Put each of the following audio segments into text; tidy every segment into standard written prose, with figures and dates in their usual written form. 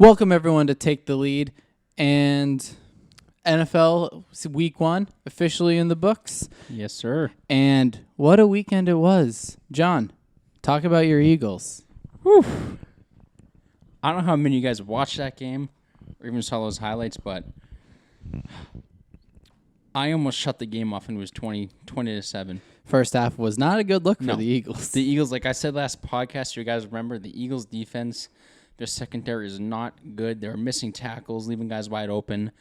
Welcome, everyone, to Take the Lead. And NFL Week 1 officially in the books. Yes, sir. And what a weekend it was. John, talk about your Eagles. Whew. I don't know how many of you guys watched that game or even saw those highlights, but I almost shut the game off and it was 20-7. First half was not a good look for the Eagles. The Eagles, like I said last podcast, you guys remember, the Eagles' defense, their secondary is not good. They're missing tackles, leaving guys wide open.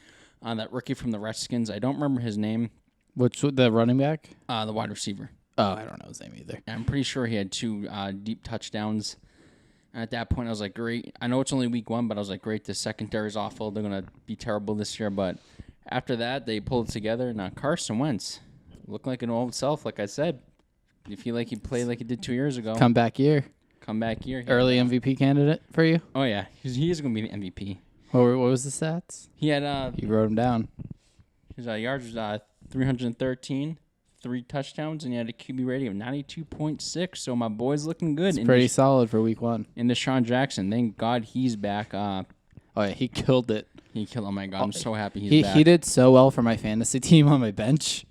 That rookie from the Redskins, I don't remember his name. Which, the running back? The wide receiver. Oh, I don't know his name either. I'm pretty sure he had two deep touchdowns. And at that point, I was like, great. I know it's only week 1, but I was like, great, the secondary is awful. They're going to be terrible this year. But after that, they pulled it together. And Carson Wentz looked like an old self, like I said. You feel like he played like he did 2 years ago. Comeback year. Comeback year. Early MVP candidate for you? Oh, yeah. He is going to be the MVP. What was the stats? He had... You wrote them down. His yards was 313, 3 touchdowns, and he had a QB rating of 92.6. So my boy's looking good. It's pretty solid for week 1. And Deshaun Jackson, thank God he's back. Oh, yeah, he killed it. Oh, my God. I'm so happy he's back. He did so well for my fantasy team on my bench.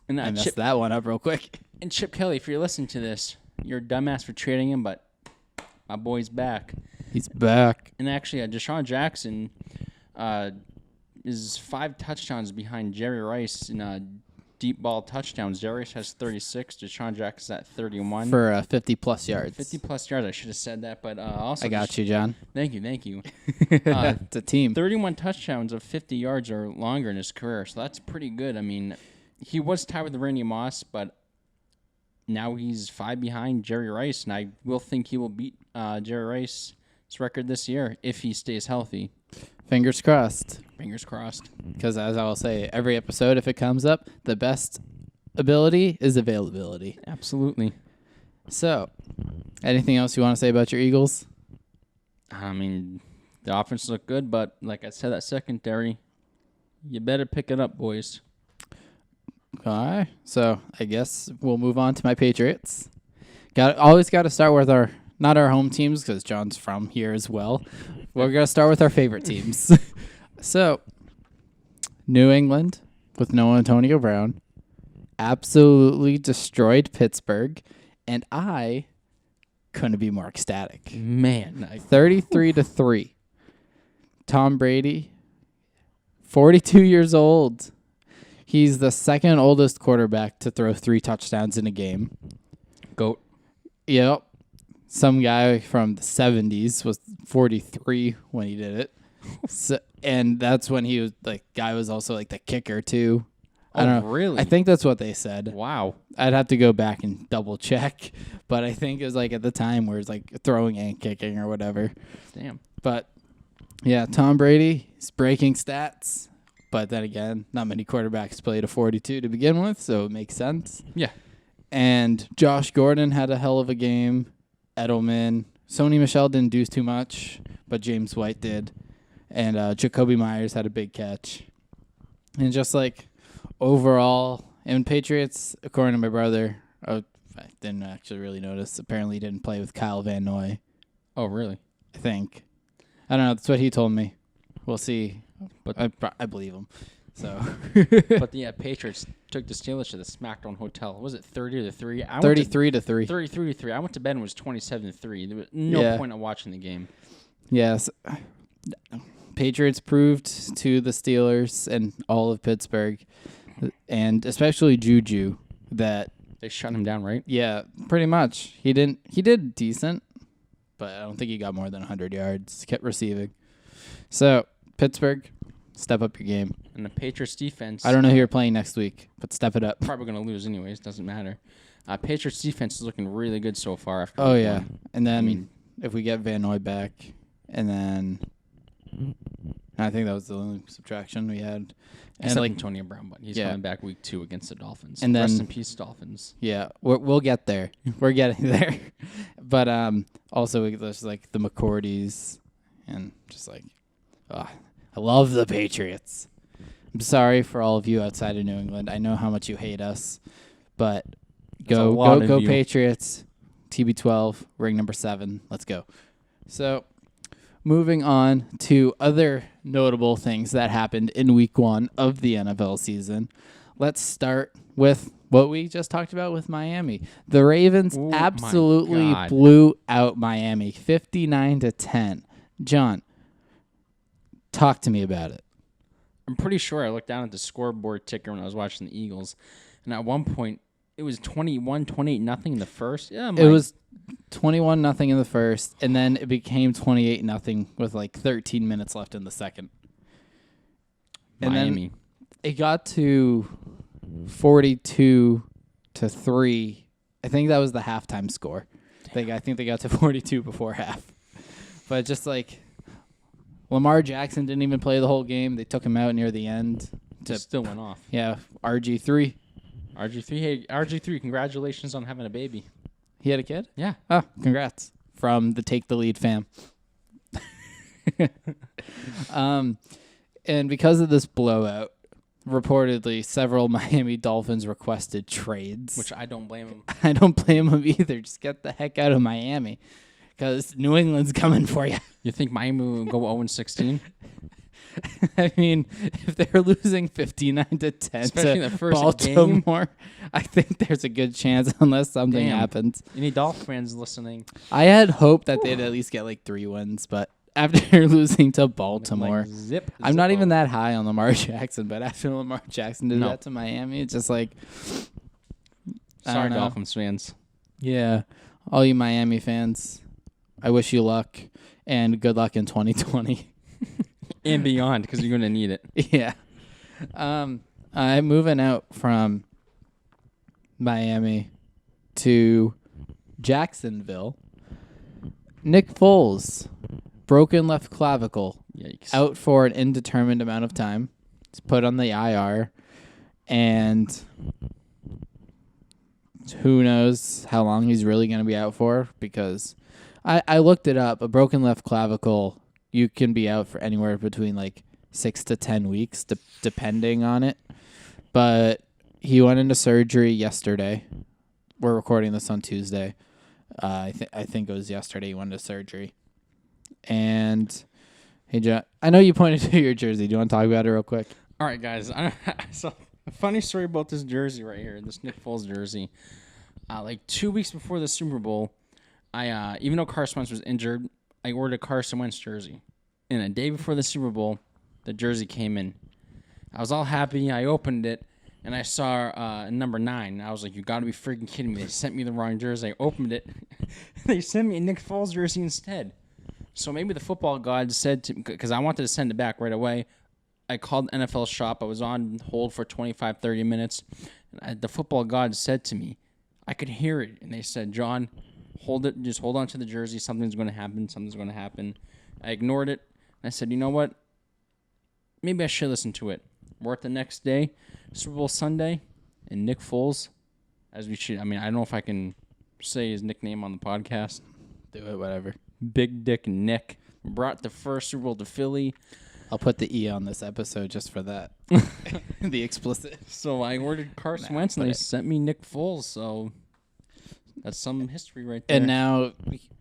And I messed that one up real quick. And Chip Kelly, if you're listening to this, you're a dumbass for trading him, but my boy's back. He's back. And actually, Deshaun Jackson is 5 touchdowns behind Jerry Rice in deep ball touchdowns. Jerry Rice has 36. Deshaun Jackson's at 31. For 50-plus yards. 50-plus yards. I should have said that, but also... I got you, John. Thank you. It's a team. 31 touchdowns of 50 yards or longer in his career, so that's pretty good. I mean, he was tied with Randy Moss, but now he's 5 behind Jerry Rice, and I will think he will beat Jerry Rice's record this year if he stays healthy. Fingers crossed. Fingers crossed. Because as I will say, every episode, if it comes up, the best ability is availability. Absolutely. So, anything else you want to say about your Eagles? I mean, the offense looked good, but like I said, that secondary, you better pick it up, boys. All right. So, I guess we'll move on to my Patriots. Always got to start with not our home teams, because John's from here as well. We're going to start with our favorite teams. So, New England, with no Antonio Brown, absolutely destroyed Pittsburgh, and I couldn't be more ecstatic. Man. 33-3. Tom Brady, 42 years old. He's the second oldest quarterback to throw 3 touchdowns in a game. GOAT. Yep. Some guy from the 70s was 43 when he did it. And that's when he was guy was also like the kicker too. I don't know. Really? I think that's what they said. Wow. I'd have to go back and double check, but I think it was at the time where it's throwing and kicking or whatever. Damn. But yeah, Tom Brady is breaking stats, but then again, not many quarterbacks played a 42 to begin with, so it makes sense. Yeah. And Josh Gordon had a hell of a game. Edelman. Sony Michel didn't do too much, but James White did. And Jacoby Myers had a big catch. And just overall, and Patriots, according to my brother, I didn't actually really notice. Apparently he didn't play with Kyle Van Noy. Oh, really? I think. I don't know. That's what he told me. We'll see. But I believe him. So, but the Patriots took the Steelers to the SmackDown Hotel. Was it 30-3? 33-3. 33-3. I went to bed and it was 27-3. There was no point in watching the game. Yes. Patriots proved to the Steelers and all of Pittsburgh, and especially Juju, that they shut him down, right? Yeah, pretty much. He did decent, but I don't think he got more than 100 yards. Kept receiving. So, Pittsburgh, step up your game. And the Patriots defense. I don't know who you're playing next week, but step it up. Probably going to lose anyways. Doesn't matter. Patriots defense is looking really good so far. After week 1. And then if we get Van Noy back, and then I think that was the only subtraction we had. And Except Antonio Brown, but he's coming back week 2 against the Dolphins. And then, rest in peace, Dolphins. Yeah, we'll get there. We're getting there. But also there's the McCourties, and just I love the Patriots. I'm sorry for all of you outside of New England. I know how much you hate us, but go Patriots. TB12, ring number 7. Let's go. So moving on to other notable things that happened in week 1 of the NFL season. Let's start with what we just talked about with Miami. The Ravens Oh, absolutely my God. blew out Miami 59-10. John, talk to me about it. I'm pretty sure I looked down at the scoreboard ticker when I was watching the Eagles, and at one point it was 28 nothing in the first. Yeah, It was 21-0 in the first, and then it became 28-0 with like 13 minutes left in the second. And Miami. then it got to 42-3. I think that was the halftime score. I think they got to 42 before half. But just like Lamar Jackson didn't even play the whole game. They took him out near the end. Just still went off. Yeah, RG3. Hey, RG3, congratulations on having a baby. He had a kid? Yeah. Oh, congrats. From the Take the Lead fam. And because of this blowout, reportedly several Miami Dolphins requested trades. Which I don't blame him. I don't blame them either. Just get the heck out of Miami because New England's coming for you. You think Miami will go 0-16? I mean, if they're losing 59-10 Especially in to the first Baltimore, I think there's a good chance unless something Damn. happens. Any Dolphin fans listening? I had hoped that they'd at least get like 3 wins, but after losing to Baltimore, Like, I'm not even that high on Lamar Jackson, but after Lamar Jackson did No. that to Miami, it's just like, I Sorry, don't know. Dolphins fans. Yeah, all you Miami fans, I wish you luck and good luck in 2020. And beyond, because you're going to need it. Yeah. I'm moving out from Miami to Jacksonville. Nick Foles, broken left clavicle, Yikes. out for an indeterminate amount of time. He's put on the IR, and who knows how long he's really going to be out for, because I looked it up. A broken left clavicle, you can be out for anywhere between like 6 to 10 weeks, depending on it. But he went into surgery yesterday. We're recording this on Tuesday. I think it was yesterday he went into surgery. And hey, John, I know you pointed to your jersey. Do you want to talk about it real quick? All right, guys. So a funny story about this jersey right here, this Nick Foles jersey. Like 2 weeks before the Super Bowl, I even though Carson Wentz was injured, I ordered a Carson Wentz jersey. And a day before the Super Bowl, the jersey came in. I was all happy. I opened it, and I saw number 9. I was like, you got to be freaking kidding me. They sent me the wrong jersey. I opened it. They sent me a Nick Foles jersey instead. So maybe the football god said to me, because I wanted to send it back right away. I called NFL shop. I was on hold for 25, 30 minutes. And the football god said to me, I could hear it. And they said, John, hold it. Just hold on to the jersey. Something's going to happen. Something's going to happen. I ignored it. And I said, you know what? Maybe I should listen to it. Worked the next day, Super Bowl Sunday, and Nick Foles, as we should. I mean, I don't know if I can say his nickname on the podcast. Do it, whatever. Big Dick Nick brought the first Super Bowl to Philly. I'll put the E on this episode just for that. The explicit. So I ordered Carson Wentz, and they sent me Nick Foles. So that's some history right there. And now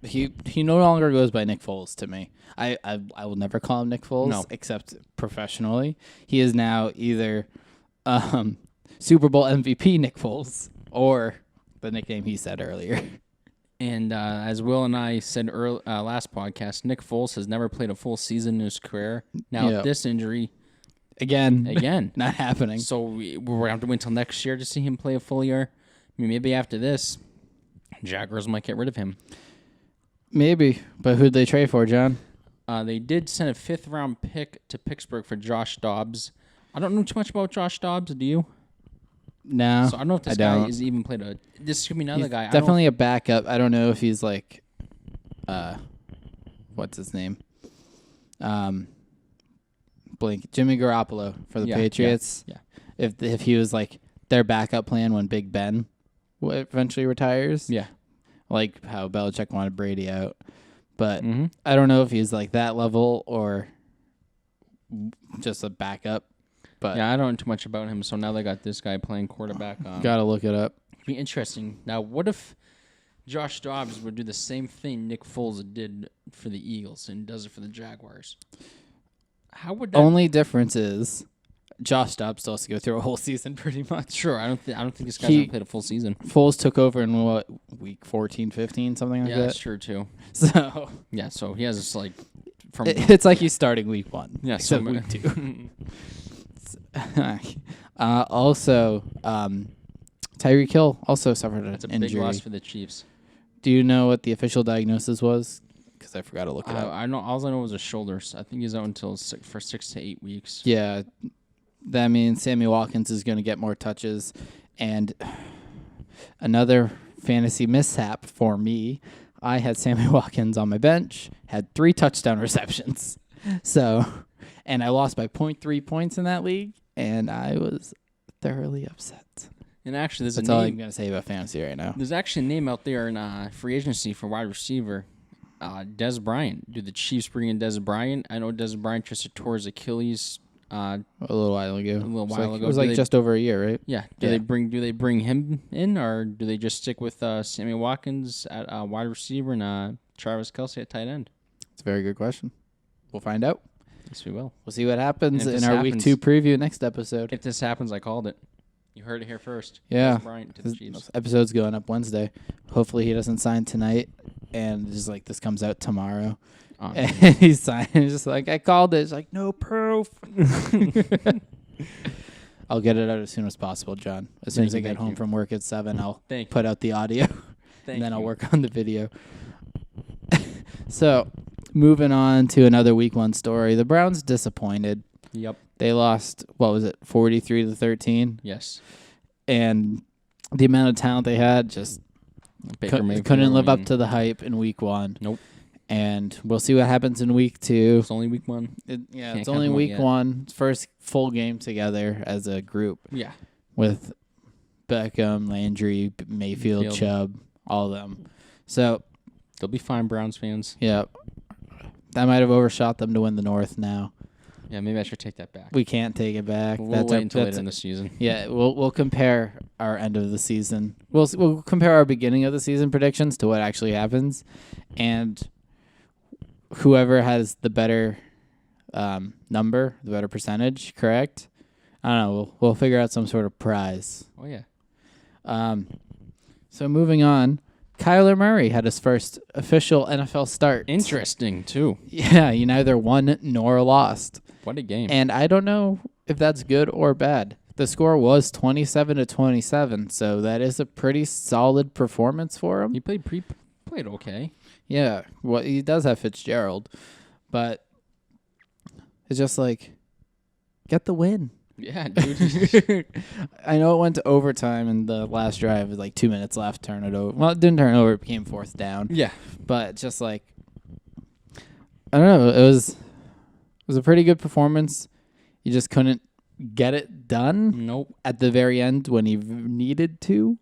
he no longer goes by Nick Foles to me. I will never call him Nick Foles except professionally. He is now either Super Bowl MVP Nick Foles or the nickname he said earlier. And as Will and I said last podcast, Nick Foles has never played a full season in his career. Now, with this injury, again, not happening. So we're going to have to wait until next year to see him play a full year. I mean, maybe after this, Jaguars might get rid of him. Maybe, but who'd they trade for, John? They did send a 5th-round pick to Pittsburgh for Josh Dobbs. I don't know too much about Josh Dobbs, do you? No, So I don't know if this guy is even played a... This could be another he's guy. Definitely a backup. I don't know if he's like... what's his name? Blink. Jimmy Garoppolo for the Patriots. Yeah. If he was like their backup plan when Big Ben eventually retires. Yeah. Like how Belichick wanted Brady out. But I don't know if he's like that level or just a backup. But Yeah, I don't know too much about him, so now they got this guy playing quarterback. Gotta look it up. It'd be interesting. Now, what if Josh Dobbs would do the same thing Nick Foles did for the Eagles and does it for the Jaguars. How would that? Only difference is Josh Dobbs still has to go through a whole season pretty much. Sure, I don't think this guy's gonna play the full season. Foles took over in what, week 14, 15, something like Yeah, that? that's true too. So Yeah, so he has this like from it's like he's starting week 1. yeah, except so week 2. Also, Tyreek Hill also suffered an that's a injury. big loss for the Chiefs. Do you know what the official diagnosis was? Because I forgot to look it up. I know. All I know was his shoulders. I think he's out until for 6 to 8 weeks. Yeah, that means Sammy Watkins is going to get more touches. And another fantasy mishap for me, I had Sammy Watkins on my bench, had 3 touchdown receptions. So, and I lost by 0.3 points in that league, and I was thoroughly upset. And actually, there's That's a all name. I'm going to say about fantasy right now. There's actually a name out there in free agency for wide receiver, Dez Bryant. Do the Chiefs bring in Dez Bryant? I know Dez Bryant just tore his Achilles A little while ago. a little while ago. It was like just over a year, right? Yeah. Yeah. Do they bring him in, or do they just stick with Sammy Watkins at wide receiver and Travis Kelce at tight end? It's a very good question. We'll find out. Yes, we will. We'll see what happens And if in this our happens- week 2 preview next episode. If this happens, I called it. You heard it here first. Yeah. Dez Bryant to the Chiefs. This episode's going up Wednesday. Hopefully he doesn't sign tonight, and just like this comes out tomorrow. And he's signed. He's just like, I called it. It's like, no proof. I'll get it out as soon as possible, John. As soon as I get home from work at 7, I'll put out the audio, and then I'll work on the video. So, moving on to another week 1 story. The Browns disappointed. Yep. They lost, 43-13? Yes. And the amount of talent they had just couldn't live up to the hype in week 1. Nope. And we'll see what happens in week 2. It's only week 1. It's only week 1. First full game together as a group. Yeah. With Beckham, Landry, Mayfield, Chubb, all of them. So they'll be fine, Browns fans. Yeah. That might have overshot them to win the North now. Yeah, maybe I should take that back. We can't take it back. We'll wait until later in the season. Yeah, we'll compare our end of the season. We'll compare our beginning of the season predictions to what actually happens, and whoever has the better number, the better percentage, correct? I don't know. We'll figure out some sort of prize. Oh yeah. So moving on. Kyler Murray had his first official NFL start. Interesting, too. Yeah, he neither won nor lost. What a game. And I don't know if that's good or bad. The score was 27-27, so that is a pretty solid performance for him. He played okay. Yeah, well, he does have Fitzgerald, but it's just like, get the win. Yeah, dude. I know it went to overtime in the last drive with like 2 minutes left. Turn it over. Well, it didn't turn it over. It became 4th down. Yeah. But just like, I don't know. It was a pretty good performance. You just couldn't get it done. Nope. At the very end when he needed to.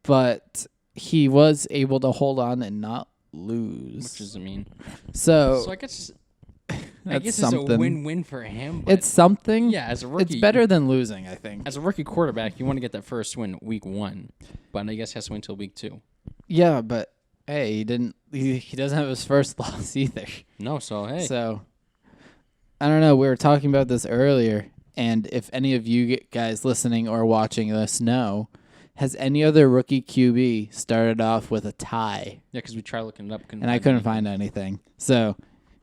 But he was able to hold on and not lose. Which is, I mean. So I guess that's it's a win-win for him. But it's something. Yeah, as a rookie. It's better than losing, I think. As a rookie quarterback, you want to get that first win week 1. But I guess he has to wait until week 2. Yeah, but hey, he didn't. He doesn't have his first loss either. No, so hey. So I don't know. We were talking about this earlier, and if any of you guys listening or watching this know, has any other rookie QB started off with a tie? Yeah, because we tried looking it up, and I couldn't find anything. So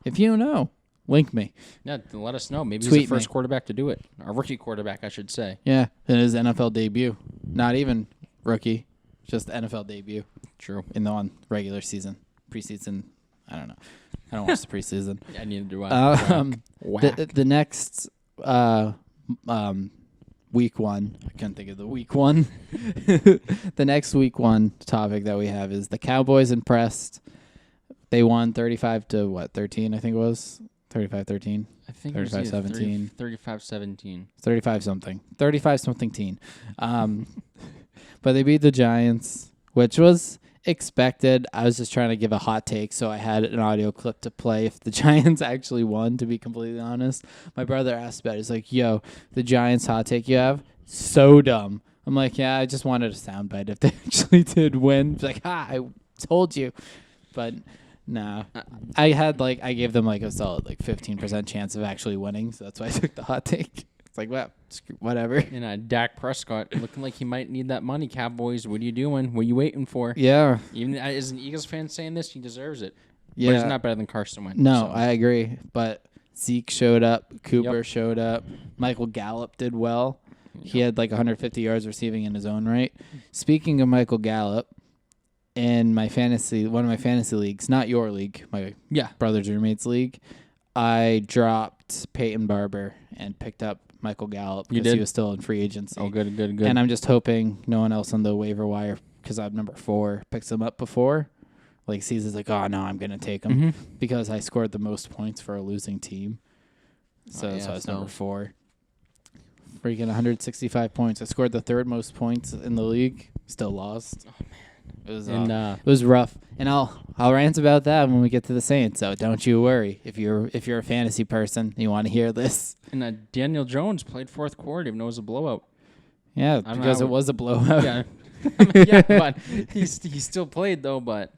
if you know, link me. Yeah, let us know. Maybe Tweet he's the first me. quarterback to do it. Our rookie quarterback, I should say. Yeah, in his NFL debut. Not even rookie, just NFL debut. True. In the regular season, preseason. I don't know. I don't watch the preseason. I needed to whack. The next week 1. I couldn't think of the week 1. The next week 1 topic that we have is the Cowboys impressed. They won 35-13, I think it was. 35-13. I think 35-17. 35-17. 35-something. 35-something teen. But they beat the Giants, which was expected. I was just trying to give a hot take, so I had an audio clip to play if the Giants actually won, to be completely honest. My brother asked about it. He's like, yo, the Giants hot take you have? So dumb. I'm like, yeah, I just wanted a soundbite if they actually did win. It's like, I told you. But no. I gave them like a solid 15% chance of actually winning, so that's why I took the hot take. It's like, well, whatever. And Dak Prescott looking like he might need that money. Cowboys, what are you doing? What are you waiting for? Yeah. Even as an Eagles fan saying this, he deserves it. Yeah. But he's not better than Carson Wentz. No, so. I agree. But Zeke showed up. Cooper showed up. Michael Gallup did well. He had 150 yards receiving in his own right. Speaking of Michael Gallup, in one of my fantasy leagues, not your league, my brother's roommate's league, I dropped Peyton Barber and picked up Michael Gallup because he was still in free agency. Oh, good. And I'm just hoping no one else on the waiver wire, because I'm number 4, picks him up before. Sees it's oh, no, I'm going to take him because I scored the most points for a losing team. So I was number 4. Freaking 165 points. I scored the 3rd most points in the league. Still lost. Oh, man. It was rough. And I'll rant about that when we get to the Saints. So don't you worry. If you're a fantasy person, you want to hear this. And Daniel Jones played 4th quarter, even though it was a blowout. Yeah, because it was a blowout. Yeah, yeah, but he still played though. But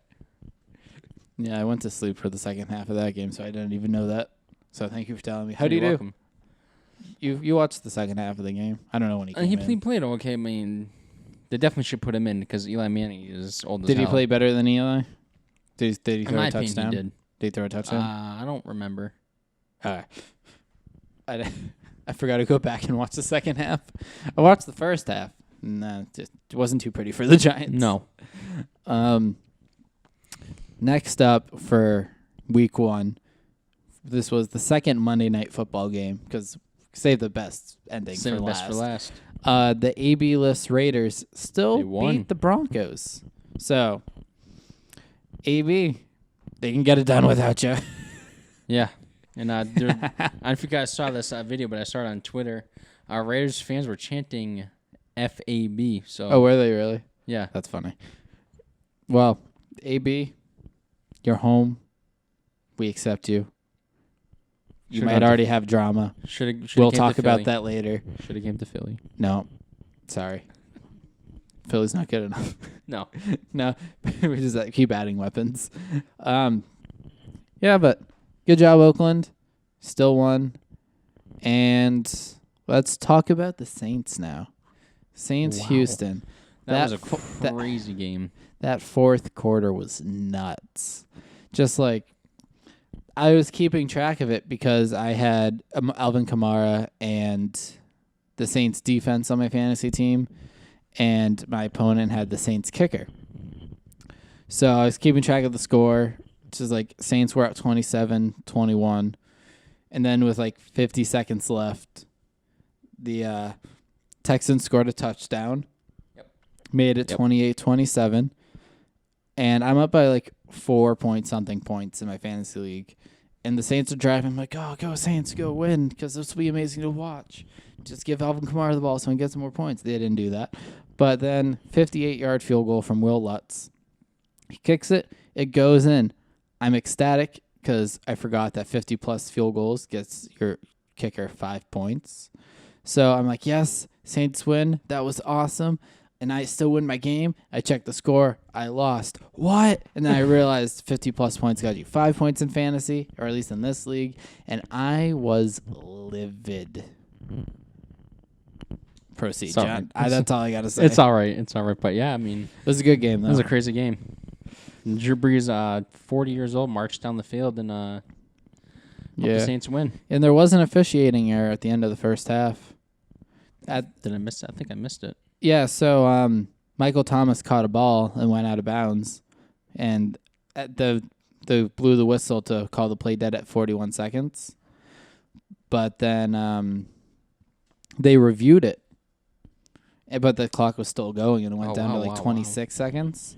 yeah, I went to sleep for the second half of that game, so I didn't even know that. So thank you for telling me. How do you welcome. do? You watched the second half of the game. I don't know when he came in. He played okay. I mean, they definitely should put him in because Eli Manning is old as hell. Did he play better than Eli? Did he throw a touchdown? He did. Did he throw a touchdown? I don't remember. I forgot to go back and watch the second half. I watched the first half. No, it wasn't too pretty for the Giants. No. Next up for week 1, this was the second Monday Night Football game because save the best ending for last. The AB-less Raiders still beat the Broncos. So, AB, they can get it done without you. Yeah. And I don't know if you guys saw this video, but I saw it on Twitter. Our Raiders fans were chanting FAB. So. Oh, were they really? Yeah. That's funny. Well, AB, you're home. We accept you. You might already have drama. We'll talk about that later. Should have came to Philly. No. Sorry. Philly's not good enough. No. No. We just keep adding weapons. Yeah, but good job, Oakland. Still won. And let's talk about the Saints now. Saints-Houston. That was a crazy game. That 4th quarter was nuts. Just I was keeping track of it because I had Alvin Kamara and the Saints defense on my fantasy team, and my opponent had the Saints kicker. So I was keeping track of the score, which is Saints were up 27-21, and then with 50 seconds left, the Texans scored a touchdown, made it 28-27, and I'm up by 4-point-something points in my fantasy league. And the Saints are driving. I'm like, oh, go Saints, go win, because this will be amazing to watch. Just give Alvin Kamara the ball so he gets some more points. They didn't do that. But then 58-yard field goal from Will Lutz. He kicks it. It goes in. I'm ecstatic because I forgot that 50-plus field goals gets your kicker 5 points. So I'm like, yes, Saints win. That was awesome. And I still win my game. I checked the score. I lost. What? And then I realized 50-plus points got you 5 points in fantasy, or at least in this league. And I was livid. Proceed, John. That's all I got to say. It's all right. But, yeah, I mean. It was a good game, though. It was a crazy game. Drew Brees, 40 years old, marched down the field and the Saints win. And there was an officiating error at the end of the first half. Did I miss it? I think I missed it. Yeah, so Michael Thomas caught a ball and went out of bounds, and they blew the whistle to call the play dead at 41 seconds. But then they reviewed it, but the clock was still going, and it went down to 26 seconds.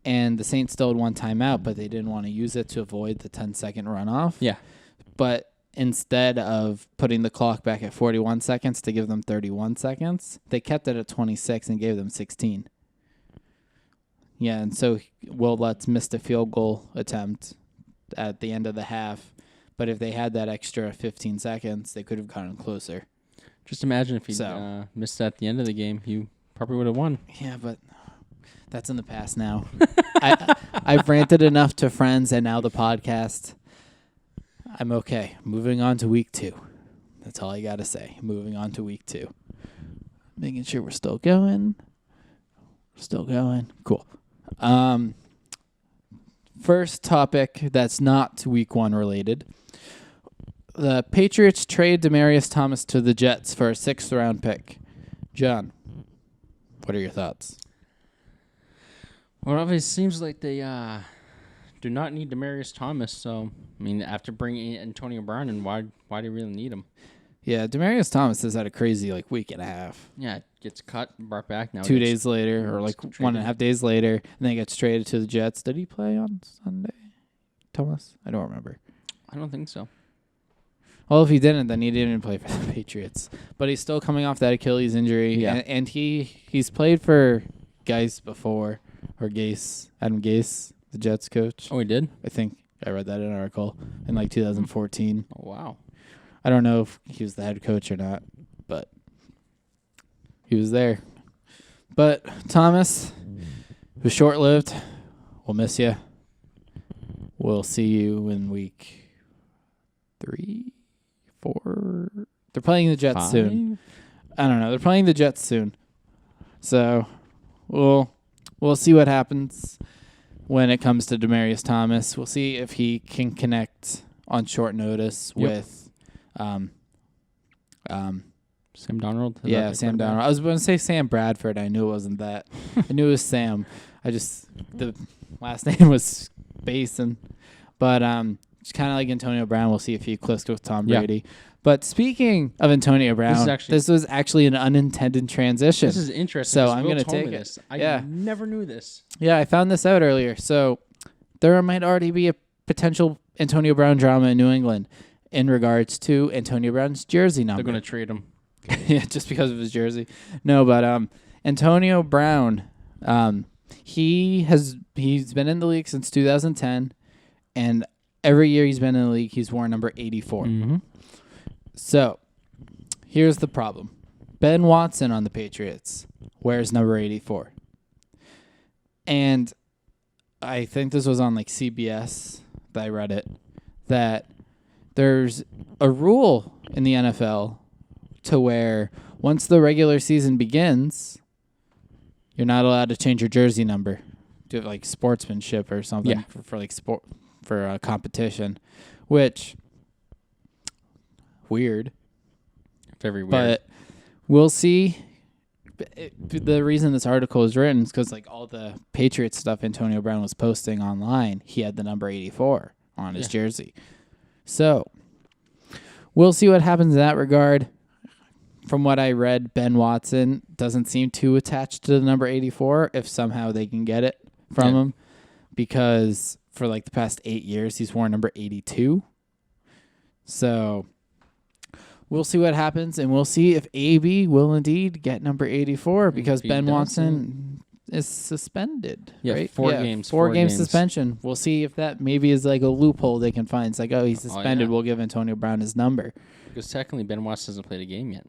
And the Saints still had one timeout, but they didn't want to use it to avoid the 10-second runoff. Yeah. But instead of putting the clock back at 41 seconds to give them 31 seconds, they kept it at 26 and gave them 16. Yeah, and so Will Lutz missed a field goal attempt at the end of the half. But if they had that extra 15 seconds, they could have gotten closer. Just imagine if you missed at the end of the game. You Probably would have won. Yeah, but that's in the past now. I've ranted enough to friends and now the podcast. I'm okay. Moving on to week 2. That's all I got to say. Moving on to week 2. Making sure we're still going. Cool. First topic that's not week 1 related. The Patriots trade Demaryius Thomas to the Jets for a 6th round pick. John, what are your thoughts? Well, it seems like they do not need Demaryius Thomas. So, I mean, after bringing in Antonio Brown, and why do you really need him? Yeah, Demaryius Thomas has had a crazy week and a half. Yeah, gets cut, brought back. Now 2 days later, or 1.5 days later, and then he gets traded to the Jets. Did he play on Sunday, Thomas? I don't remember. I don't think so. Well, if he didn't, then he didn't play for the Patriots. But he's still coming off that Achilles injury. Yeah. And he's played for Gase before, or Adam Gase, the Jets coach. Oh, he did? I think I read that in an article in 2014. Oh, wow. I don't know if he was the head coach or not, but he was there. But Thomas, it was short-lived. We'll miss you. We'll see you in week 3, 4. They're playing the Jets 5? soon. I don't know. They're playing the Jets soon. So we'll see what happens when it comes to Demaryius Thomas. We'll see if he can connect on short notice with Sam Darnold? Yeah, Sam Darnold. I was going to say Sam Bradford. I knew it wasn't that. I knew it was Sam. The last name was Basin. But it's kind of like Antonio Brown. We'll see if he clicks with Tom Brady. But speaking of Antonio Brown, this was actually an unintended transition. This is interesting. So I'm going to take it. I never knew this. Yeah, I found this out earlier. So there might already be a potential Antonio Brown drama in New England in regards to Antonio Brown's jersey number. They're going to trade him. Yeah, just because of his jersey. No, but Antonio Brown, he's been in the league since 2010, and every year he's been in the league, he's worn number 84. Mm-hmm. So, here's the problem. Ben Watson on the Patriots wears number 84. And I think this was on CBS that I read it, that there's a rule in the NFL to where once the regular season begins, you're not allowed to change your jersey number to have sportsmanship or something for a competition, which weird. Very weird. But we'll see. The reason this article is written is because all the Patriots stuff Antonio Brown was posting online, he had the number 84 on his jersey. So we'll see what happens in that regard. From what I read, Ben Watson doesn't seem too attached to the number 84 if somehow they can get it from him, because for the past 8 years he's worn number 82. So we'll see what happens, and we'll see if AB will indeed get number 84 because Ben Watson is suspended. Right? 4 games. 4 game suspension. We'll see if that maybe is a loophole they can find. It's he's suspended. We'll give Antonio Brown his number. Because technically Ben Watson hasn't played a game yet.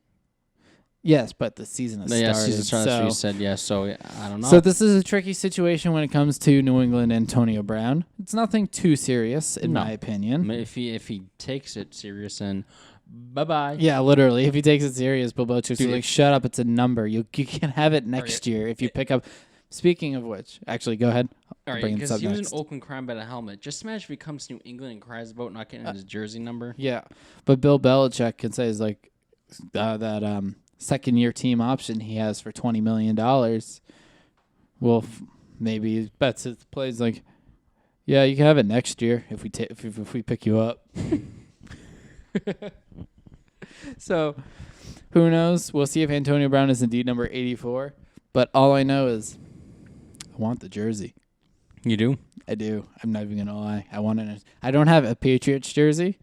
Yes, but the season has started. Season started, so you said, so I don't know. So this is a tricky situation when it comes to New England and Antonio Brown. It's nothing too serious, in my opinion. If he takes it serious, and bye-bye. Yeah, literally. If he takes it serious, Bill Belichick's shut up, it's a number. You can have it next year if you pick up. Speaking of which, actually, go ahead. All right, because he was in Oakland crying about a helmet. Just imagine if he comes to New England and cries about not getting his jersey number. Yeah, but Bill Belichick can say is that second-year team option he has for $20 million. Well, maybe he bets his plays yeah, you can have it next year if we pick you up. So, who knows? We'll see if Antonio Brown is indeed number 84. But all I know is I want the jersey. You do? I do. I'm not even going to lie. I don't have a Patriots jersey,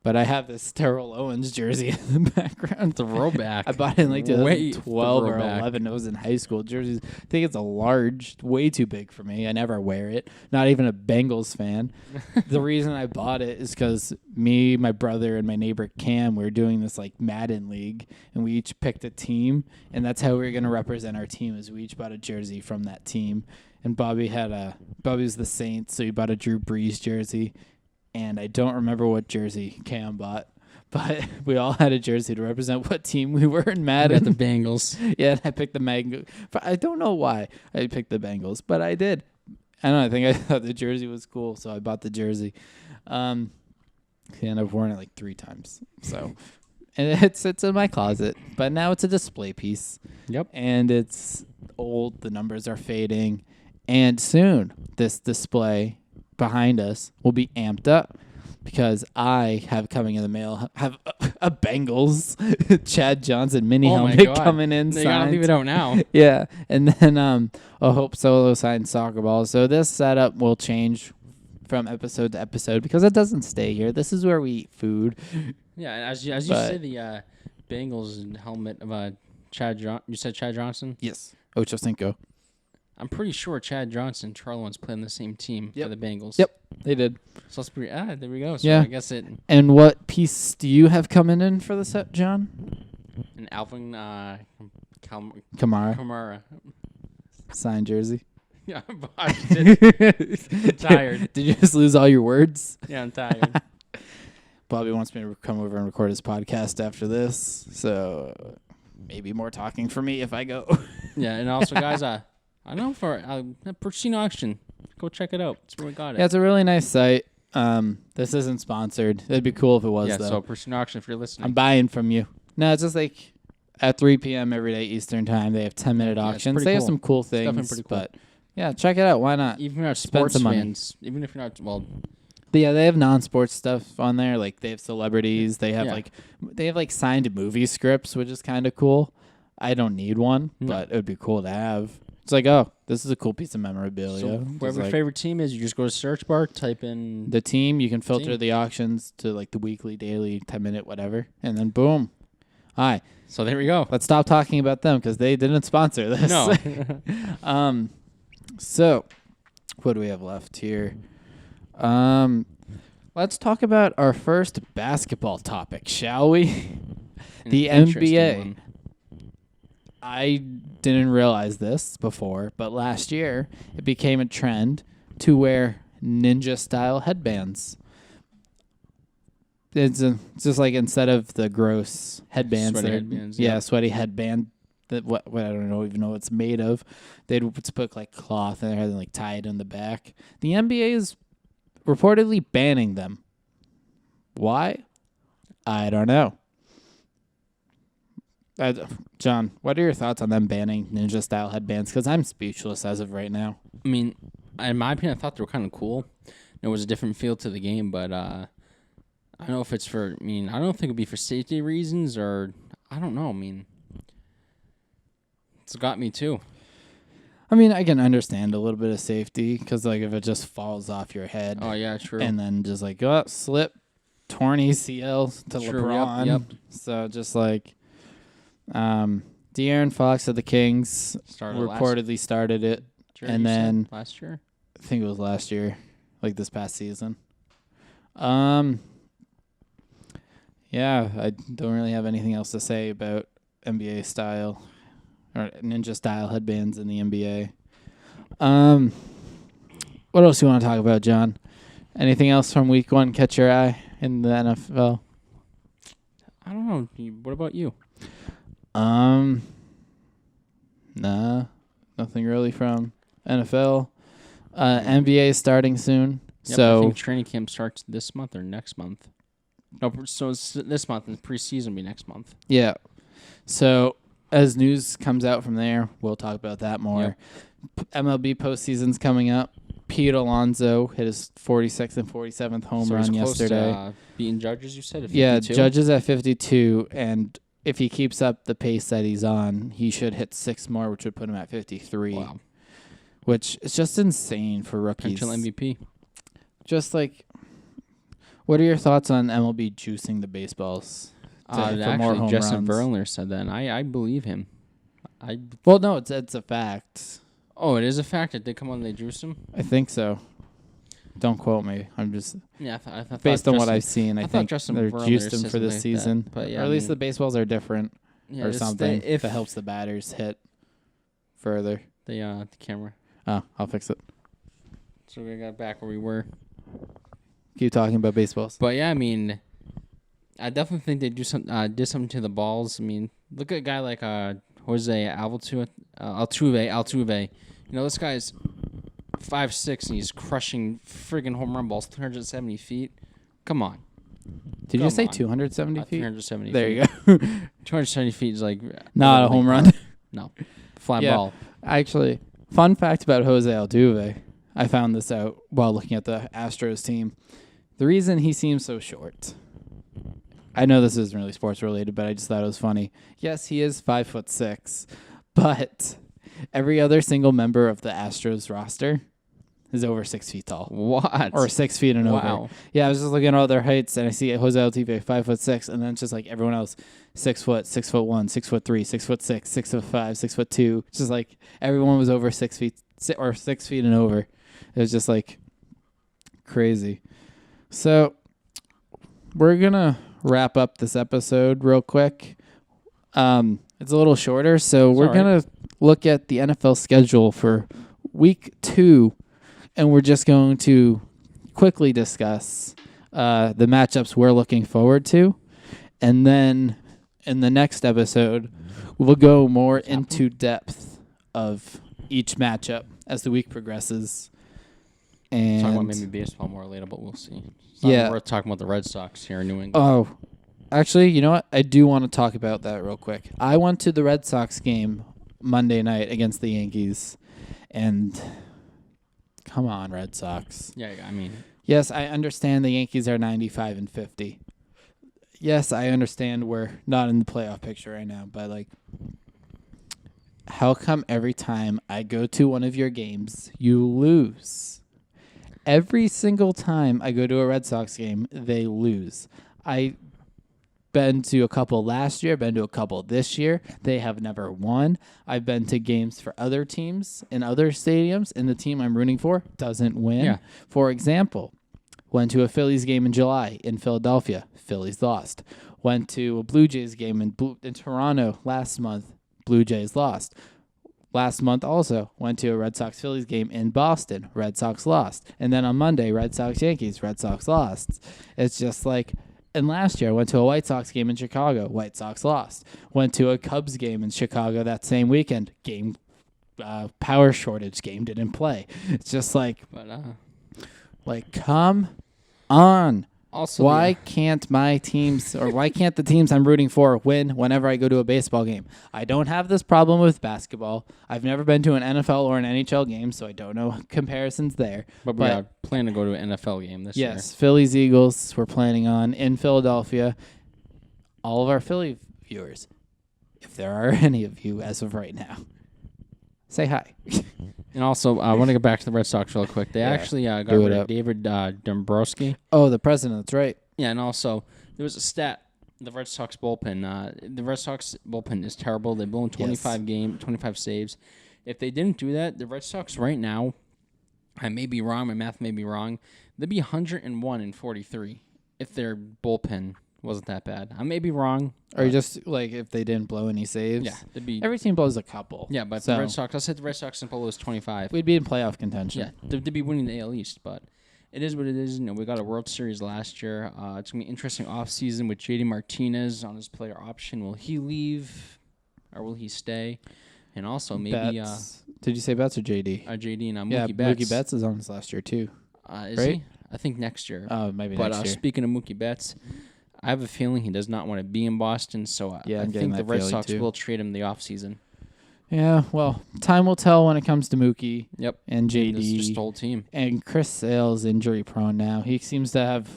But I have this Terrell Owens jersey in the background. Throwback. I bought it in like Way 2012 or throwback. 11. It was in high school. Jerseys, I think it's a large, way too big for me. I never wear it. Not even a Bengals fan. The reason I bought it is because me, my brother, and my neighbor Cam, we were doing this like Madden league, and we each picked a team, and that's how we were going to represent our team. Is we each bought a jersey from that team, and Bobby was the Saints, so he bought a Drew Brees jersey, and I don't remember what jersey Cam bought. But we all had a jersey to represent what team we were in I Madden. got the Bengals. Yeah, and I picked the Bengals. I don't know why I picked the Bengals, but I did. I don't know. I think I thought the jersey was cool, so I bought the jersey. And I've worn it like 3 times. So, and it sits in my closet. But now it's a display piece. Yep. And it's old. The numbers are fading. And soon, this display behind us will be amped up. Because I have coming in the mail have a Bengals Chad Johnson mini helmet coming in. They gotta leave it out now. Yeah, and then a Hope Solo signed soccer ball. So this setup will change from episode to episode because it doesn't stay here. This is where we eat food. Yeah, and as you say, the Bengals helmet of you said Chad Johnson? Yes, Ocho Cinco. I'm pretty sure Chad Johnson and Terrell Owens play on the same team for the Bengals. Yep, they did. So let's there we go. So Yeah. I guess it. And what piece do you have coming in for the set, John? And Alvin Kamara Kamara. signed jersey. Yeah, I'm tired. Did you just lose all your words? Yeah, I'm tired. Bobby wants me to come over and record his podcast after this, so maybe more talking for me if I go. Yeah, and also, guys, I know for Porcino Auction, go check it out. That's where we got it. Yeah, it's a really nice site. This isn't sponsored. It'd be cool if it was, though. So Porcino Auction, if you're listening. I'm buying from you. No, it's just like at 3 p.m. every day Eastern time. They have 10-minute auctions. They have some cool things. Definitely pretty cool. But yeah, check it out. Why not? Even if you're not Spend sports some money. fans, even if you're not, well, Yeah, they have non-sports stuff on there. Like they have celebrities. They have like signed movie scripts, which is kind of cool. I don't need one, but it would be cool to have. It's like, oh, this is a cool piece of memorabilia. So whoever your favorite team is, you just go to search bar, type in the team. You can filter the auctions to like the weekly, daily, 10-minute, whatever, and then boom. Hi. So there we go. Let's stop talking about them because they didn't sponsor this. No. So what do we have left here? Let's talk about our first basketball topic, shall we? The NBA. One. I didn't realize this before, but last year it became a trend to wear ninja-style headbands. It's just like instead of the gross headbands, Sweaty headbands, sweaty headband. That what I don't even know what it's made of. They'd put like cloth and they'd like tie it in the back. The NBA is reportedly banning them. Why? I don't know. John, what are your thoughts on them banning ninja-style headbands? Because I'm speechless as of right now. I mean, in my opinion, I thought they were kind of cool. It was a different feel to the game, but I don't know if it's for. I mean, I don't think it'd be for safety reasons or I don't know. I mean, it's got me too. I mean, I can understand a little bit of safety because, like, if it just falls off your head. Oh yeah, true. And then just like slip, torn ACL to LeBron. Yep. So just like, De'Aaron Fox of the Kings reportedly started it, and then last year, I think it was last year, like this past season. Yeah, I don't really have anything else to say about NBA style or ninja style headbands in the NBA. What else do you want to talk about, John? Anything else from week 1 catch your eye in the NFL? I don't know. What about you? Nah, nothing really from NFL. NBA is starting soon. Yep, So I think training camp starts this month or next month. No, so it's this month, and preseason will be next month. Yeah. So as news comes out from there, we'll talk about that more. Yep. MLB postseason's coming up. Pete Alonso hit his 46th and 47th home run yesterday. To, beating Judges, you said? At 52? Yeah, Judges at 52, and if he keeps up the pace that he's on, he should hit 6 more, which would put him at 53. Wow. Which is just insane for rookies. Potential MVP. Just like, What are your thoughts on MLB juicing the baseballs for more Actually, home Justin runs? Verlander said that, and I believe him. Well, no, it's a fact. Oh, it is a fact that they come on and they juice him? I think so. Don't quote me. I'm just Yeah, I thought based on what Justin- I've seen. I thought think Justin they're Verlander juiced him said for this something like that, season, but yeah, or I at least mean- the baseballs are different Yeah, or it's something if that helps the batters hit further. the camera. Oh, I'll fix it. So we got back where we were. Keep talking about baseballs. But yeah, I mean, I definitely think they did something to the balls. I mean, look at a guy like Jose Altuve. You know, this guy's 5'6" and he's crushing friggin' home run balls 370 feet. Come on. Did you Come say on. 270 feet? 370 There feet. you go. 270 feet is like Not a home run. No. Fly Yeah. ball. Actually, fun fact about Jose Altuve. I found this out while looking at the Astros team. The reason he seems so short. I know this isn't really sports related, but I just thought it was funny. Yes, he is 5'6", but every other single member of the Astros roster is over 6 feet tall. What? Or 6 feet and over. Wow. Yeah, I was just looking at all their heights, and I see Jose Altuve 5'6", and then it's just like everyone else 6 foot, 6'1", 6'3", 6'6", 6'5", 6'2". It's just like everyone was over 6 feet or 6 feet and over. It was just like crazy. So we're gonna wrap up this episode real quick. It's a little shorter, so we're gonna look at the NFL schedule for week 2. And we're just going to quickly discuss the matchups we're looking forward to. And then in the next episode, we'll go more into depth of each matchup as the week progresses. And Talking about maybe baseball more later, but we'll see. Yeah. We're talking about the Red Sox here in New England. Oh, actually, you know what? I do want to talk about that real quick. I went to the Red Sox game Monday night against the Yankees, and come on, Red Sox. Yeah, I mean, Yes, I understand the Yankees are 95-50. Yes, I understand we're not in the playoff picture right now, but like, how come every time I go to one of your games, you lose? Every single time I go to a Red Sox game, they lose. I've been to a couple last year, been to a couple this year. They have never won. I've been to games for other teams in other stadiums, and the team I'm rooting for doesn't win. Yeah. For example, went to a Phillies game in July in Philadelphia. Phillies lost. Went to a Blue Jays game in Toronto last month. Blue Jays lost. Last month also went to a Red Sox-Phillies game in Boston. Red Sox lost. And then on Monday, Red Sox-Yankees. Red Sox lost. It's just like... And last year, I went to a White Sox game in Chicago. White Sox lost. Went to a Cubs game in Chicago that same weekend. Power shortage game didn't play. It's just like, come on. also, Why can't my teams, or why can't the teams I'm rooting for win whenever I go to a baseball game? I don't have this problem with basketball. I've never been to an NFL or an NHL game, so I don't know comparisons there. But we are planning to go to an NFL game this year. Yes, Phillies Eagles we're planning on in Philadelphia. All of our Philly viewers, if there are any of you as of right now, say hi. And also, I want to go back to the Red Sox real quick. They actually got rid of David Dombrowski. Oh, the president, that's right. Yeah, and also, there was a stat. The Red Sox bullpen. The Red Sox bullpen is terrible. They've blown 25 saves. If they didn't do that, the Red Sox right now, I may be wrong, my math may be wrong, they'd be 101-43 if their bullpen wasn't that bad. I may be wrong. Or just like if they didn't blow any saves. Yeah, they'd be. Every team blows a couple. Yeah, but so the Red Sox. I said the Red Sox and Polo is 25. we'd be in playoff contention. Yeah, they'd be winning the AL East, but it is what it is. You know, we got a World Series last year. It's gonna be an interesting offseason with JD Martinez on his player option. Will he leave, or will he stay? And also maybe Betts. Did you say Betts or JD? JD and Yeah, Mookie Betts. Mookie Betts is on this last year too. Is right? he? I think next year. Maybe But next year. speaking of Mookie Betts, I have a feeling he does not want to be in Boston, so I I'm getting think the that Red feeling Sox too. will trade him the offseason. Yeah, well, time will tell when it comes to Mookie Yep. and JD. It's just the whole team. And Chris Sale's injury prone now. He seems to have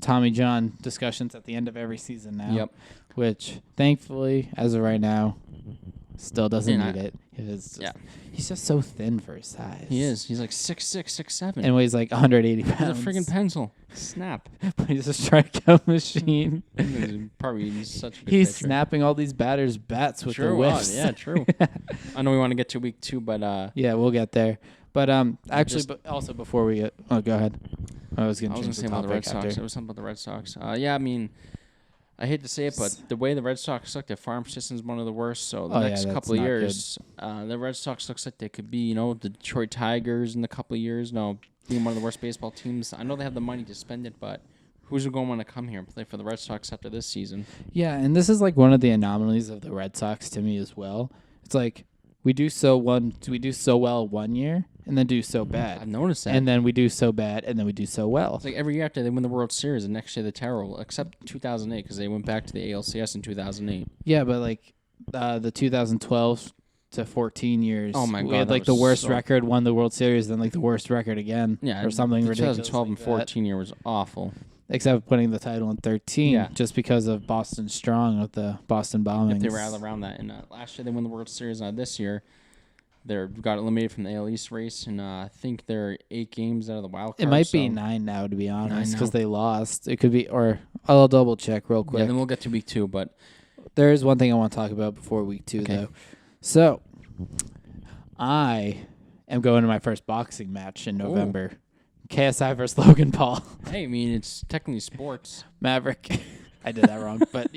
Tommy John discussions at the end of every season now. Yep. Which, thankfully, as of right now, still doesn't need it. He's just so thin for his size. He is. He's like 6'6", 6'7". And weighs like 180 pounds. He's a friggin' pencil. Snap. But he's a strikeout machine. He's such a good He's pitcher. snapping all these batters' bats with the whiffs. Yeah, true. I know we want to get to week 2, but yeah, we'll get there. But actually, but also before we get, go ahead. I was going to say about the Red Sox. It was something about the Red Sox. Yeah, I mean, I hate to say it, but the way the Red Sox look, their farm system's one of the worst. So the next couple of years, the Red Sox looks like they could be, the Detroit Tigers in a couple of years. Being one of the worst baseball teams. I know they have the money to spend it, but who's going to want to come here and play for the Red Sox after this season? Yeah, and this is like one of the anomalies of the Red Sox to me as well. It's like we do so well one year and then do so bad. I've noticed that. And then we do so bad and then we do so well. It's like every year after they win the World Series, the next year they're terrible, except 2008 because they went back to the ALCS in 2008. Yeah, but like the 2012 to 14 years. Oh my God, we had like the worst record, won the World Series, then like the worst record again. Yeah, or something ridiculous. 2012 like and 14 year was awful. Except winning the title in 13, Yeah. just because of Boston Strong with the Boston bombings. If they were around that, and last year they won the World Series. This year they got eliminated from the AL East race, and I think they're 8 games out of the wild card. It might be 9 now, to be honest, because now. they lost. It could be, or I'll double check real quick. Yeah, then we'll get to week 2, but there is one thing I want to talk about before week 2, though. So, I am going to my first boxing match in November. KSI versus Logan Paul. Hey, I mean, it's technically sports. Maverick. I did that wrong, but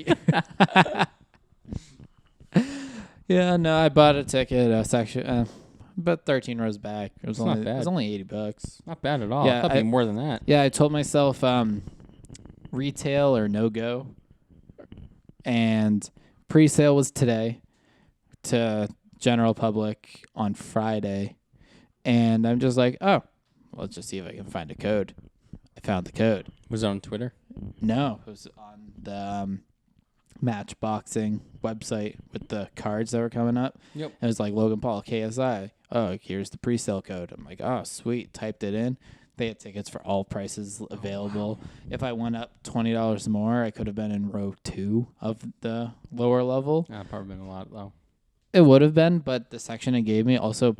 yeah, no, I bought a ticket, a section, about 13 rows back. It was not bad. It was only $80. Not bad at all. Yeah, I thought it'd be more than that. Yeah, I told myself retail or no go, and pre-sale was today to general public on Friday, and I'm just like, let's just see if I can find a code. I found the code. Was it on Twitter? No, it was on the Matchboxing website with the cards that were coming up. Yep. It was like Logan Paul, KSI. Oh, here's the pre-sale code. I'm like, oh, sweet. Typed it in. They had tickets for all prices available. Wow. If I went up $20 more, I could have been in row 2 of the lower level. Probably been a lot, though. It would have been, but the section it gave me also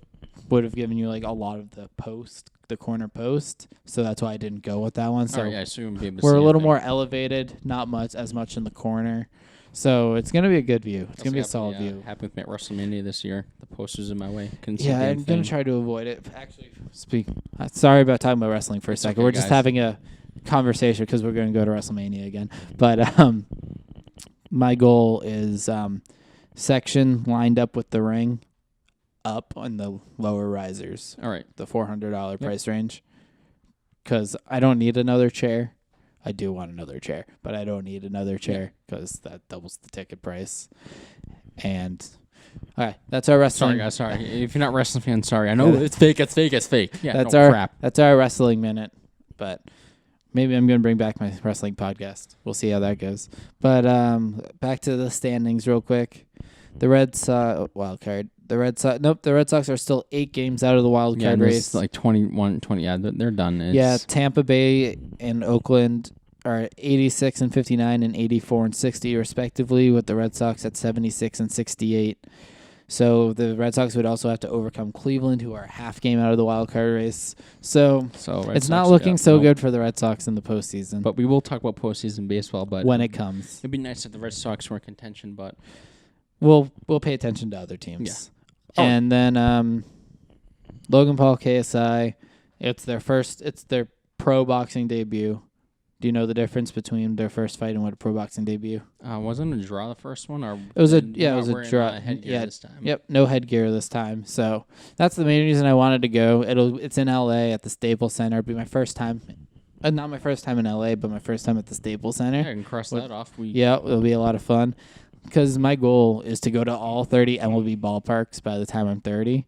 would have given you like a lot of the corner post. So that's why I didn't go with that one. So I assume be able to we're see a little anything. more elevated, not as much in the corner. So it's going to be a good view. It's going to be a solid view. Happened with me at WrestleMania this year. The posters in my way. Yeah, I'm going to try to avoid it. Actually, sorry about talking about wrestling for a second. Okay, we're just having a conversation because we're going to go to WrestleMania again. But my goal is section lined up with the ring up on the lower risers. All right. The $400 price range. Because I don't need another chair. I do want another chair, but I don't need another chair because that doubles the ticket price. And all right, that's our wrestling. Sorry, guys. Sorry, if you're not wrestling fan, sorry. I know it's fake. It's fake. It's fake. Yeah, that's crap. That's our wrestling minute. But maybe I'm gonna bring back my wrestling podcast. We'll see how that goes. But back to the standings real quick. The Red Sox wild card. The Red Sox are still 8 games out of the wild card race. Like 21, 20. Yeah, they're done. Tampa Bay and Oakland are 86 and 59 and 84 and 60 respectively, with the Red Sox at 76 and 68. So the Red Sox would also have to overcome Cleveland, who are a half game out of the wild card race. So it's not looking so good for the Red Sox in the postseason. But we will talk about postseason baseball. But when it comes, it'd be nice if the Red Sox were in contention. But we'll pay attention to other teams. Yeah. And then Logan Paul, KSI, it's their pro boxing debut. Do you know the difference between their first fight and what a pro boxing debut? Wasn't it a draw the first one, or it was a draw. Headgear this time. Yep, no headgear this time. So that's the main reason I wanted to go. It's in LA at the Staples Center. It'll be my first time. Not my first time in LA, but my first time at the Staples Center. Yeah, I can cross that off. Yeah, it'll be a lot of fun. Because my goal is to go to all 30 MLB ballparks by the time I'm 30.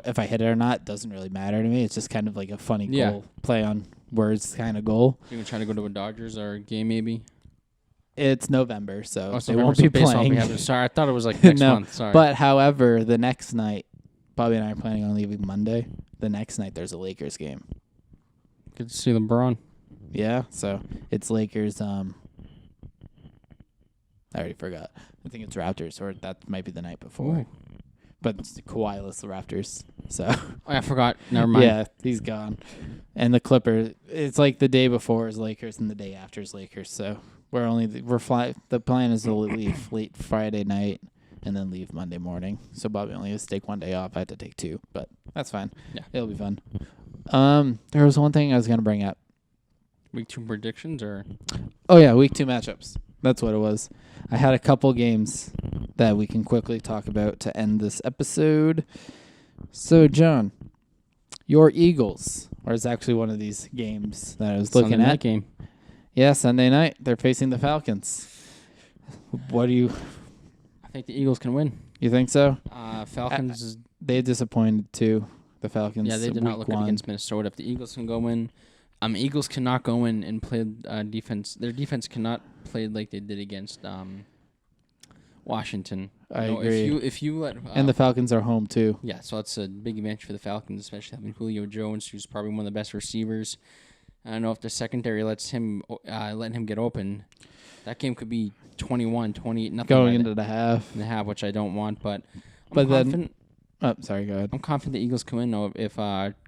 If I hit it or not doesn't really matter to me. It's just kind of like a funny goal, play on words kind of goal. You gonna try to go to a Dodgers or a game maybe? It's November, so they November, won't be playing. Sorry, I thought it was like next month. Sorry. But however, the next night, Bobby and I are planning on leaving Monday. The next night, there's a Lakers game. Good to see LeBron. Yeah, so it's Lakers. I already forgot. I think it's Raptors, or that might be the night before. Ooh. but Kawhi-less Raptors. So Oh, I forgot. Never mind. yeah, he's gone. And the Clippers, it's like the day before is Lakers and the day after is Lakers. So the plan is to leave late Friday night and then leave Monday morning. So Bobby only has to take one day off. I had to take two, but that's fine. Yeah. It'll be fun. There was one thing I was gonna bring up. Week 2 predictions or Oh yeah, week 2 matchups. That's what it was. I had a couple games that we can quickly talk about to end this episode. So John, your Eagles, or it's actually one of these games that I was looking Sunday night at. game. Yeah, Sunday night. They're facing the Falcons. What do you think the Eagles can win. You think so? Falcons. They disappointed too. The Falcons. Yeah, they did not look good one. against Minnesota. If the Eagles can go in, Eagles cannot go in and play defense. Their defense cannot play like they did against Washington. I agree. If you let and the Falcons are home too. Yeah, so that's a big advantage for the Falcons, especially having Julio Jones, who's probably one of the best receivers. I don't know if the secondary lets him letting him get open. That game could be 21, 28, nothing going into the half. In the half, which I don't want, but I'm confident. Then, sorry, go ahead. I'm confident the Eagles can win if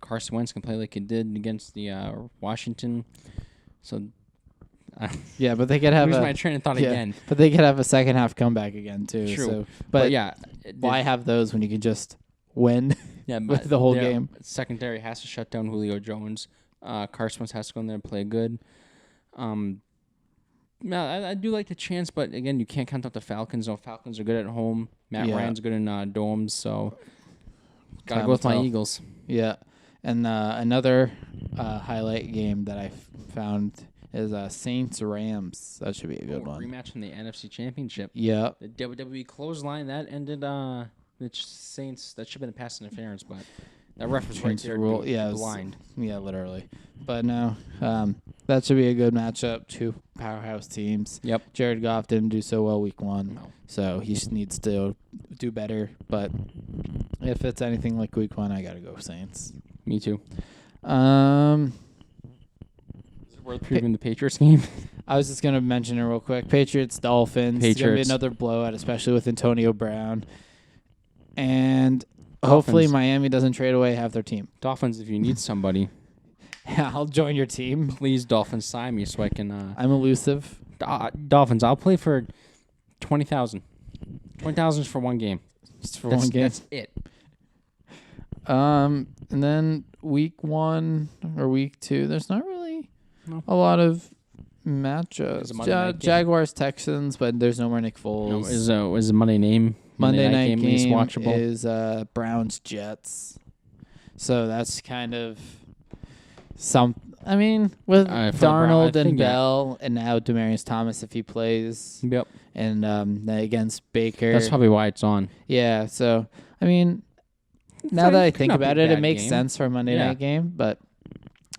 Carson Wentz can play like he did against the Washington. So yeah, but they could have my train of thought again. But they could have a second half comeback again too. True. So, but yeah, why have those when you can just win? Yeah, with the whole game. Secondary has to shut down Julio Jones. Carson Wentz has to go in there and play good. I do like the chance, but again, you can't count out the Falcons. No, Falcons are good at home. Matt Ryan's good in domes, so gotta go with my Eagles. Yeah, and another highlight game that I found is Saints Rams. That should be a good one. Rematch from the NFC Championship. Yeah. The WWE clothesline that ended the Saints. That should have been a pass interference, but that ref was right there. Rule. Yeah, blind. Yeah, literally. But no, that should be a good matchup. 2 powerhouse teams. Yep. Jared Goff didn't do so well week 1, No. so he needs to do better. But if it's anything like week 1, I gotta go Saints. Me too. Is it worth previewing the Patriots game? I was just gonna mention it real quick. Patriots, Dolphins. It's gonna be another blowout, especially with Antonio Brown. And hopefully Miami doesn't trade away half their team. Dolphins, if you need somebody. Yeah, I'll join your team. Please, Dolphins, sign me so I can... I'm elusive. Dolphins, I'll play for $20,000. $20,000 for one game. Just for one game? That's it. And then week 1 or week 2, there's not really a lot of matchups. Jaguars, Texans, but there's no more Nick Foles. No, is the Monday name? Monday night game is watchable. Is Browns Jets. So that's kind of with Darnold and Bell and now Demaryius Thomas if he plays. Yep. And against Baker. That's probably why it's on. Yeah, so now that I think about it, it makes sense for a Monday night game, but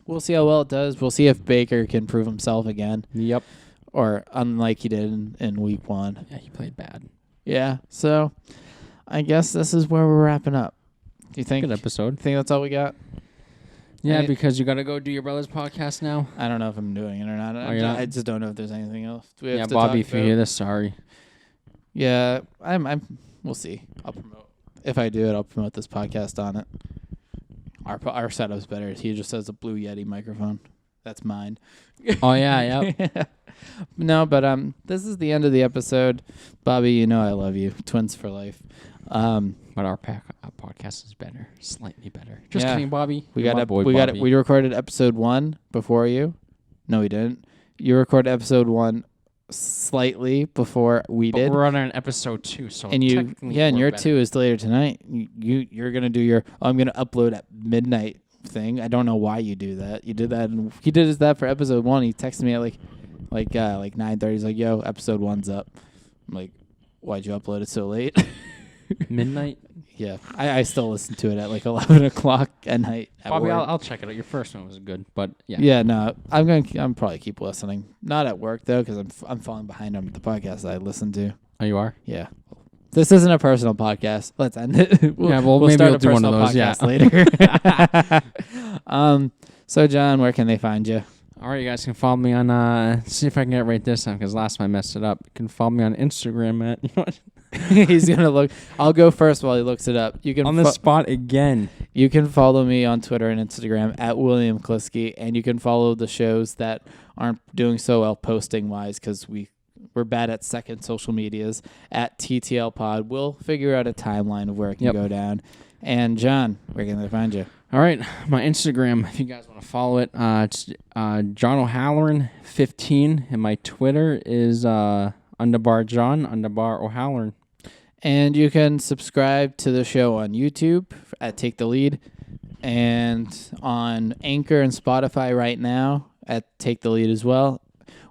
we'll see how well it does. We'll see if Baker can prove himself again. Yep. Or unlike he did in week 1. Yeah, he played bad. Yeah, so I guess this is where we're wrapping up. Do you think? Good episode. Think that's all we got? Yeah, because you got to go do your brother's podcast now. I don't know if I'm doing it or not. I just don't know if there's anything else. Yeah, Bobby, if you hear this, sorry. Yeah, we'll see. I'll promote. If I do it, I'll promote this podcast on it. Our setup's better. He just has a Blue Yeti microphone. That's mine. Oh, yeah, yep. No, but this is the end of the episode. Bobby, you know I love you. Twins for life. But our podcast is better, slightly better. Just kidding, Bobby. We recorded episode 1 before you. No, we didn't. You recorded episode 1 slightly before we did. We're on episode 2, so and your 2 is later tonight. You're gonna do your. I'm gonna upload at midnight thing. I don't know why you do that. You did that. He did that for episode 1. He texted me at like 9:30. He's like, "Yo, episode 1's up." I'm like, "Why'd you upload it so late?" Midnight. Yeah, I still listen to it at like 11 o'clock at night. Bobby, I'll check it out. Your first one was good, but yeah. Yeah, no, I'm probably keep listening. Not at work though, because I'm falling behind on the podcast I listen to. Oh, you are? Yeah. This isn't a personal podcast. Let's end it. We'll maybe start we'll do one of those. Yeah, later. So John, where can they find you? All right, you guys can follow me on. See if I can get it right this time, because last time I messed it up. You can follow me on Instagram at He's gonna look. I'll go first while he looks it up. You can On the spot again. You can follow me on Twitter and Instagram at William Kliske, and you can follow the shows that aren't doing so well posting wise because we're bad at second social medias at TTL Pod. We'll figure out a timeline of where it can go down. And John, where can they find you? All right, my Instagram, if you guys want to follow it, it's John O'Halloran 15, and my Twitter is _John _O'Halloran. And you can subscribe to the show on YouTube at Take the Lead, and on Anchor and Spotify right now at Take the Lead as well.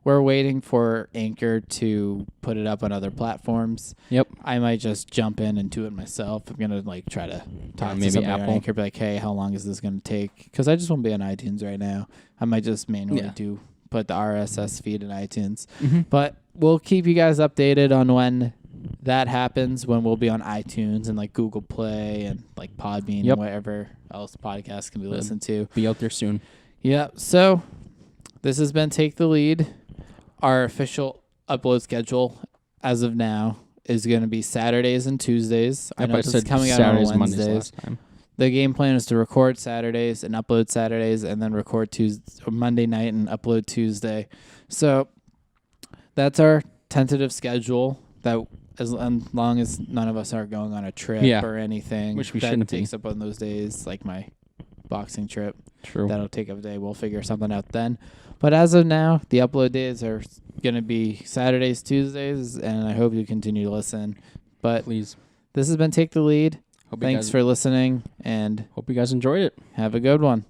We're waiting for Anchor to put it up on other platforms. Yep. I might just jump in and do it myself. I'm going to try to talk to maybe somebody Apple. on Anchor, be like, hey, how long is this going to take? Because I just won't be on iTunes right now. I might just manually put the RSS feed in iTunes. Mm-hmm. But we'll keep you guys updated on when that happens, when we'll be on iTunes and Google Play and Podbean and whatever else podcasts can be listened to. Be out there soon. Yeah. So this has been Take the Lead. Our official upload schedule as of now is going to be Saturdays and Tuesdays. I know this is coming out on Wednesdays. Mondays last time. The game plan is to record Saturdays and upload Saturdays, and then record Monday night and upload Tuesday. So that's our tentative schedule. That as long as none of us are going on a trip or anything, which we that shouldn't takes be. up on those days, like my boxing trip. True. That'll take up a day. We'll figure something out then. But as of now, the upload days are going to be Saturdays, Tuesdays, and I hope you continue to listen. But please, this has been Take the Lead. Thanks for listening, and hope you guys enjoyed it. have a good one.